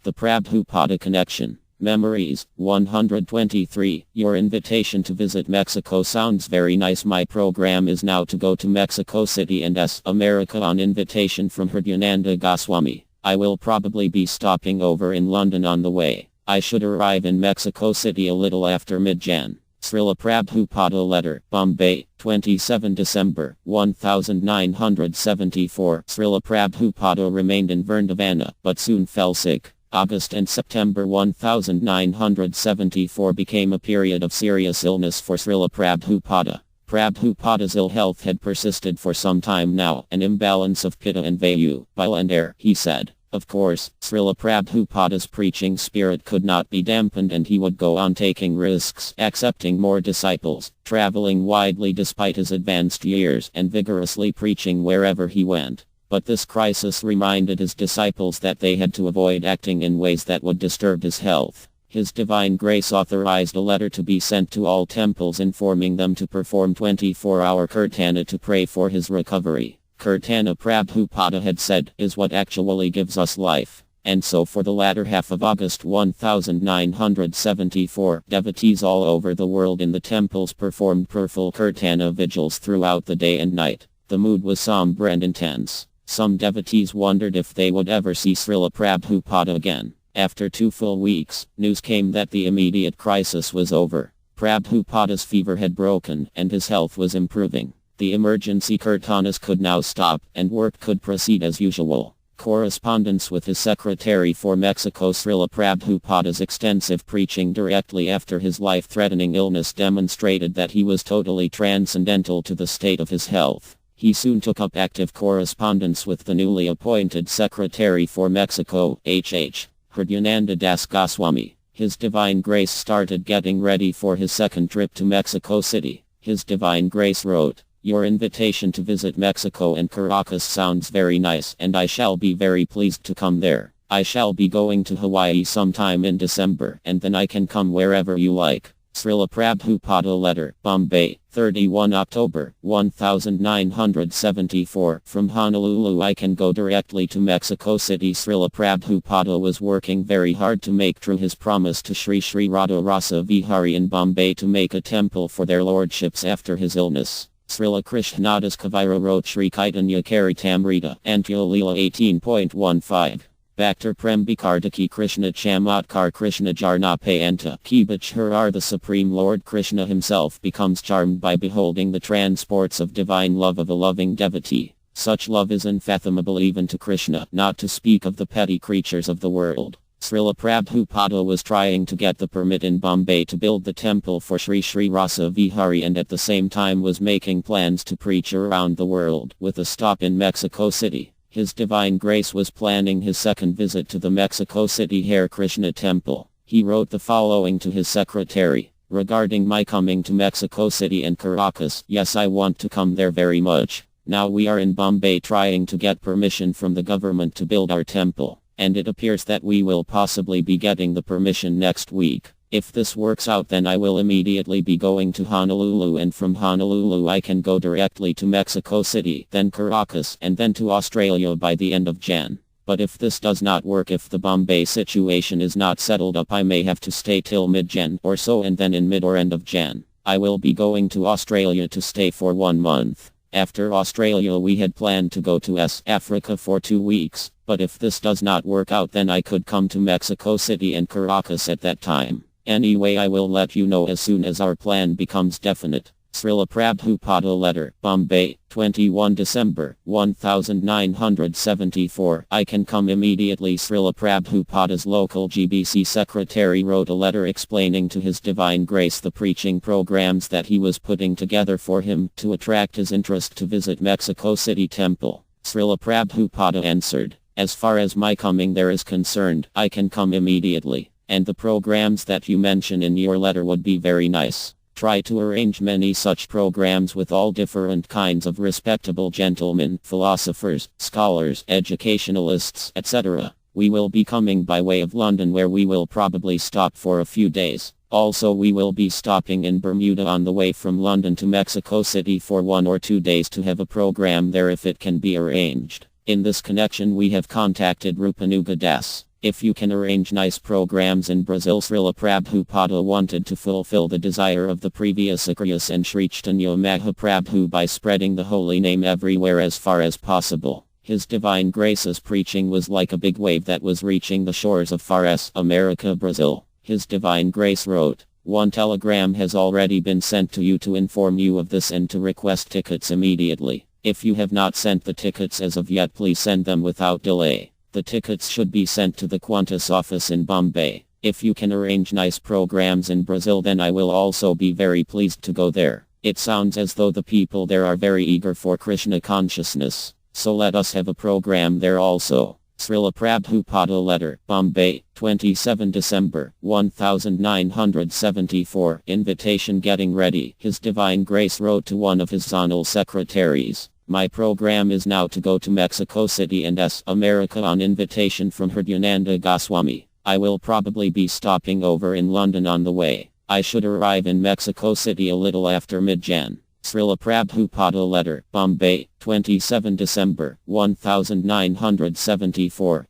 The Prabhupada Connection. Memories. 123. Your invitation to visit Mexico sounds very nice. My program is now to go to Mexico City and America on invitation from Hridyananda Goswami. I will probably be stopping over in London on the way. I should arrive in Mexico City a little after mid-Jan. Srila Prabhupada Letter, Bombay, 27 December, 1974. Srila Prabhupada remained in Vrindavan, but soon fell sick. August and September 1974 became a period of serious illness for Srila Prabhupada. Prabhupada's ill health had persisted for some time now, an imbalance of pitta and vayu, bile and air, he said. Of course, Srila Prabhupada's preaching spirit could not be dampened and he would go on taking risks, accepting more disciples, traveling widely despite his advanced years and vigorously preaching wherever he went. But this crisis reminded his disciples that they had to avoid acting in ways that would disturb his health. His Divine Grace authorized a letter to be sent to all temples informing them to perform 24-hour kirtana to pray for his recovery. Kirtana, Prabhupada had said, is what actually gives us life. And so for the latter half of August 1974, devotees all over the world in the temples performed prayerful kirtana vigils throughout the day and night. The mood was somber and intense. Some devotees wondered if they would ever see Srila Prabhupada again. After 2 full weeks, news came that the immediate crisis was over. Prabhupada's fever had broken, and his health was improving. The emergency kirtanas could now stop, and work could proceed as usual. Correspondence with his secretary for Mexico. Srila Prabhupada's extensive preaching directly after his life-threatening illness demonstrated that he was totally transcendental to the state of his health. He soon took up active correspondence with the newly appointed Secretary for Mexico, H.H. Hridyananda Das Goswami. His Divine Grace started getting ready for his second trip to Mexico City. His Divine Grace wrote, "Your invitation to visit Mexico and Caracas sounds very nice and I shall be very pleased to come there. I shall be going to Hawaii sometime in December and then I can come wherever you like." Srila Prabhupada Letter, Bombay, 31 October, 1974. From Honolulu I can go directly to Mexico City. Srila Prabhupada was working very hard to make true his promise to Sri Sri Radha Rasa Vihari in Bombay to make a temple for their lordships after his illness. Srila Krishnadas Kavira wrote Sri Caitanya Charitamrita, Antya Leela 18.15. Bhaktar Prembikardaki Krishna Chamatkar Krishna Jarnape Anta Kibachharar. The Supreme Lord Krishna himself becomes charmed by beholding the transports of divine love of a loving devotee. Such love is unfathomable even to Krishna, not to speak of the petty creatures of the world. Srila Prabhupada was trying to get the permit in Bombay to build the temple for Sri Sri Rasa Vihari and at the same time was making plans to preach around the world, with a stop in Mexico City. His Divine Grace was planning his second visit to the Mexico City Hare Krishna Temple. He wrote the following to his secretary. Regarding my coming to Mexico City and Caracas, yes, I want to come there very much. Now we are in Bombay trying to get permission from the government to build our temple. And it appears that we will possibly be getting the permission next week. If this works out then I will immediately be going to Honolulu and from Honolulu I can go directly to Mexico City, then Caracas, and then to Australia by the end of Jan. But if this does not work, if the Bombay situation is not settled up, I may have to stay till mid-Jan or so, and then in mid or end of Jan, I will be going to Australia to stay for 1 month. After Australia we had planned to go to Africa for 2 weeks, but if this does not work out then I could come to Mexico City and Caracas at that time. Anyway, I will let you know as soon as our plan becomes definite. Srila Prabhupada Letter, Bombay, 21 December, 1974. I can come immediately. Srila Prabhupada's local GBC secretary wrote a letter explaining to his Divine Grace the preaching programs that he was putting together for him to attract his interest to visit Mexico City Temple. Srila Prabhupada answered, "As far as my coming there is concerned, I can come immediately. And the programs that you mention in your letter would be very nice. Try to arrange many such programs with all different kinds of respectable gentlemen, philosophers, scholars, educationalists, etc. We will be coming by way of London where we will probably stop for a few days. Also we will be stopping in Bermuda on the way from London to Mexico City for 1 or 2 days to have a program there if it can be arranged. In this connection we have contacted Rupanuga Das. If you can arrange nice programs in Brazil. Srila Prabhupada wanted to fulfill the desire of the previous Acharyas and Sri Chaitanya Mahaprabhu by spreading the holy name everywhere as far as possible. His Divine Grace's preaching was like a big wave that was reaching the shores of far as America, Brazil. His Divine Grace wrote, "One telegram has already been sent to you to inform you of this and to request tickets immediately. If you have not sent the tickets as of yet, please send them without delay. The tickets should be sent to the Qantas office in Bombay. If you can arrange nice programs in Brazil, then I will also be very pleased to go there. It sounds as though the people there are very eager for Krishna consciousness. So let us have a program there also." Srila Prabhupada Letter, Bombay, 27 December, 1974. Invitation getting ready. His Divine Grace wrote to one of his zonal secretaries, "My program is now to go to Mexico City and America on invitation from Hridyananda Goswami. I will probably be stopping over in London on the way. I should arrive in Mexico City a little after mid-Jan." Srila Prabhupada Letter, Bombay, 27 December, 1974.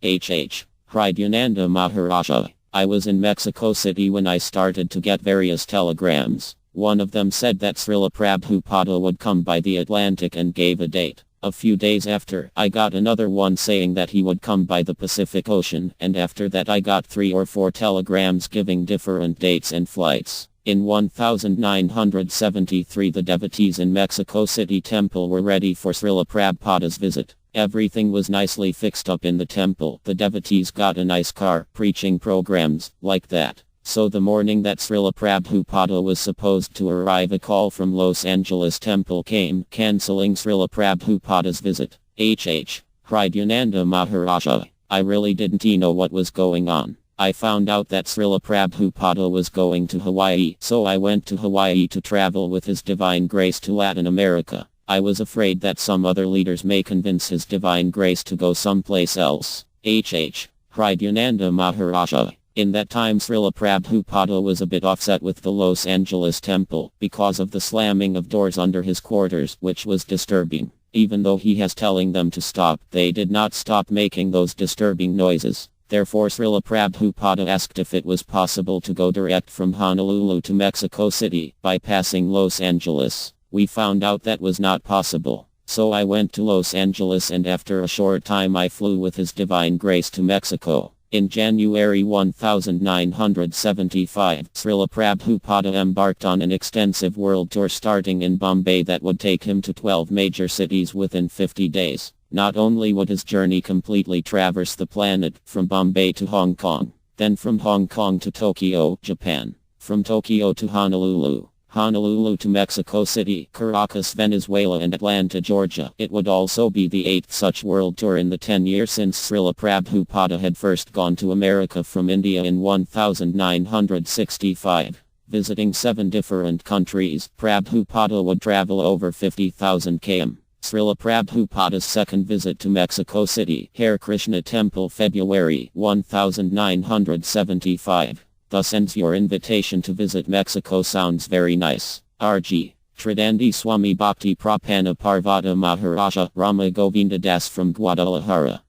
Hridyananda Maharaja. I was in Mexico City when I started to get various telegrams. One of them said that Srila Prabhupada would come by the Atlantic and gave a date. A few days after, I got another one saying that he would come by the Pacific Ocean, and after that I got 3 or 4 telegrams giving different dates and flights. In 1973, the devotees in Mexico City Temple were ready for Srila Prabhupada's visit. Everything was nicely fixed up in the temple. The devotees got a nice car, preaching programs, like that. So the morning that Srila Prabhupada was supposed to arrive, a call from Los Angeles Temple came, cancelling Srila Prabhupada's visit. Hridyananda Maharaja. I really didn't know what was going on. I found out that Srila Prabhupada was going to Hawaii, so I went to Hawaii to travel with His Divine Grace to Latin America. I was afraid that some other leaders may convince His Divine Grace to go someplace else. Hridyananda Maharaja. In that time Srila Prabhupada was a bit offset with the Los Angeles Temple, because of the slamming of doors under his quarters, which was disturbing. Even though he has telling them to stop, they did not stop making those disturbing noises. Therefore Srila Prabhupada asked if it was possible to go direct from Honolulu to Mexico City, bypassing Los Angeles. We found out that was not possible. So I went to Los Angeles, and after a short time I flew with His Divine Grace to Mexico. In January 1975, Srila Prabhupada embarked on an extensive world tour starting in Bombay that would take him to 12 major cities within 50 days. Not only would his journey completely traverse the planet, from Bombay to Hong Kong, then from Hong Kong to Tokyo, Japan, from Tokyo to Honolulu, Honolulu to Mexico City, Caracas, Venezuela, and Atlanta, Georgia. It would also be the 8th such world tour in the 10 years since Srila Prabhupada had first gone to America from India in 1965. Visiting 7 different countries, Prabhupada would travel over 50,000 km. Srila Prabhupada's second visit to Mexico City, Hare Krishna Temple, February 1975. Thus ends your invitation to visit Mexico. Sounds very nice. R.G. Tridandi Swami Bhakti Prapana Parvata Maharaja Rama Govinda Das from Guadalajara.